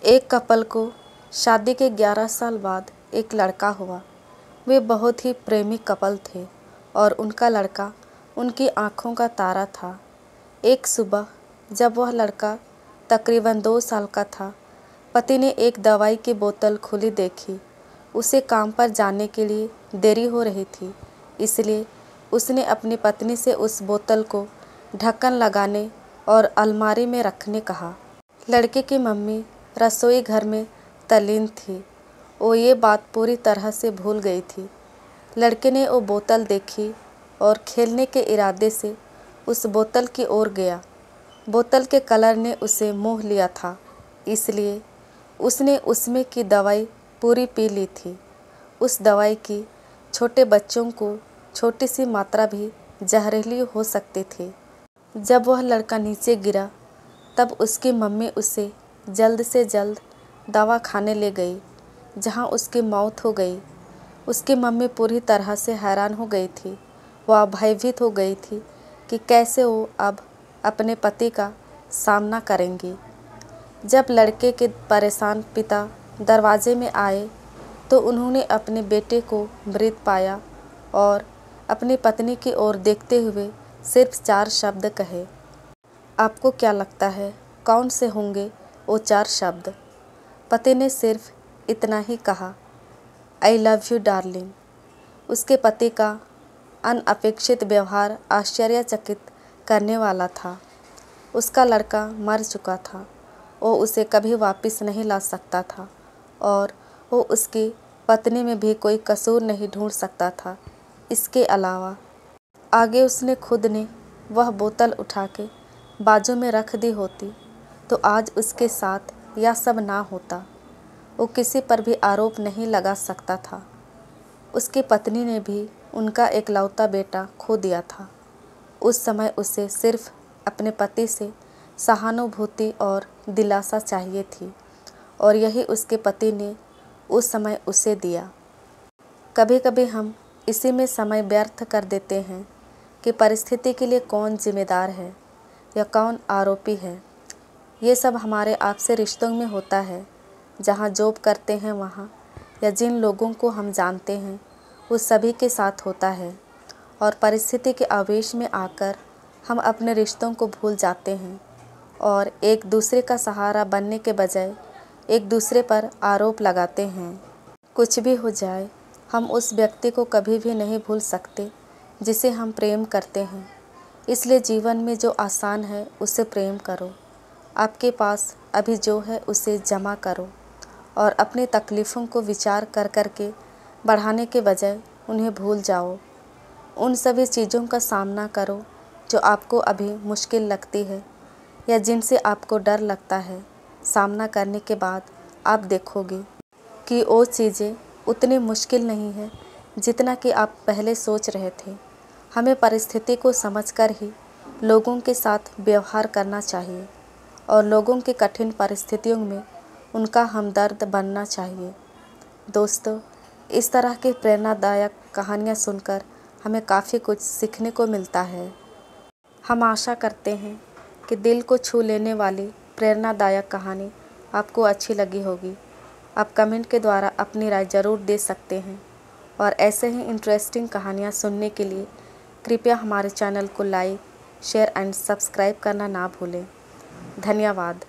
एक कपल को शादी के 11 साल बाद एक लड़का हुआ। वे बहुत ही प्रेमी कपल थे और उनका लड़का उनकी आँखों का तारा था। एक सुबह जब वह लड़का तकरीबन 2 साल का था, पति ने एक दवाई की बोतल खुली देखी। उसे काम पर जाने के लिए देरी हो रही थी, इसलिए उसने अपनी पत्नी से उस बोतल को ढक्कन लगाने और अलमारी में रखने कहा। लड़के की मम्मी रसोई घर में तल्लीन थी। वो ये बात पूरी तरह से भूल गई थी। लड़के ने वो बोतल देखी और खेलने के इरादे से उस बोतल की ओर गया। बोतल के कलर ने उसे मोह लिया था, इसलिए उसने उसमें की दवाई पूरी पी ली थी। उस दवाई की छोटे बच्चों को छोटी सी मात्रा भी जहरीली हो सकती थी। जब वह लड़का नीचे गिरा तब उसकी मम्मी उसे जल्द से जल्द दवा खाने ले गई, जहां उसकी मौत हो गई। उसकी मम्मी पूरी तरह से हैरान हो गई थी। वह भयभीत हो गई थी कि कैसे वो अब अपने पति का सामना करेंगी। जब लड़के के परेशान पिता दरवाजे में आए तो उन्होंने अपने बेटे को मृत पाया और अपनी पत्नी की ओर देखते हुए सिर्फ 4 शब्द कहे। आपको क्या लगता है कौन से होंगे वो 4 शब्द? पति ने सिर्फ इतना ही कहा, आई लव यू डार्लिंग। उसके पति का अनअपेक्षित व्यवहार आश्चर्यचकित करने वाला था। उसका लड़का मर चुका था, वो उसे कभी वापस नहीं ला सकता था और वो उसकी पत्नी में भी कोई कसूर नहीं ढूंढ सकता था। इसके अलावा आगे उसने खुद ने वह बोतल उठा के बाजू में रख दी होती तो आज उसके साथ यह सब ना होता। वो किसी पर भी आरोप नहीं लगा सकता था। उसकी पत्नी ने भी उनका एकलौता बेटा खो दिया था। उस समय उसे सिर्फ अपने पति से सहानुभूति और दिलासा चाहिए थी और यही उसके पति ने उस समय उसे दिया। कभी कभी हम इसी में समय व्यर्थ कर देते हैं कि परिस्थिति के लिए कौन जिम्मेदार है या कौन आरोपी है। ये सब हमारे आपसे रिश्तों में होता है। जहाँ जॉब करते हैं वहाँ या जिन लोगों को हम जानते हैं वो सभी के साथ होता है और परिस्थिति के आवेश में आकर हम अपने रिश्तों को भूल जाते हैं और एक दूसरे का सहारा बनने के बजाय एक दूसरे पर आरोप लगाते हैं। कुछ भी हो जाए, हम उस व्यक्ति को कभी भी नहीं भूल सकते जिसे हम प्रेम करते हैं। इसलिए जीवन में जो आसान है उसे प्रेम करो। आपके पास अभी जो है उसे जमा करो और अपनी तकलीफ़ों को विचार कर के बढ़ाने के बजाय उन्हें भूल जाओ। उन सभी चीज़ों का सामना करो जो आपको अभी मुश्किल लगती है या जिनसे आपको डर लगता है। सामना करने के बाद आप देखोगे कि वो चीज़ें उतनी मुश्किल नहीं है जितना कि आप पहले सोच रहे थे। हमें परिस्थिति को समझकर ही लोगों के साथ व्यवहार करना चाहिए और लोगों की कठिन परिस्थितियों में उनका हमदर्द बनना चाहिए। दोस्तों, इस तरह की प्रेरणादायक कहानियाँ सुनकर हमें काफ़ी कुछ सीखने को मिलता है। हम आशा करते हैं कि दिल को छू लेने वाली प्रेरणादायक कहानी आपको अच्छी लगी होगी। आप कमेंट के द्वारा अपनी राय ज़रूर दे सकते हैं और ऐसे ही इंटरेस्टिंग कहानियाँ सुनने के लिए कृपया हमारे चैनल को लाइक, शेयर एंड सब्सक्राइब करना ना भूलें। धन्यवाद।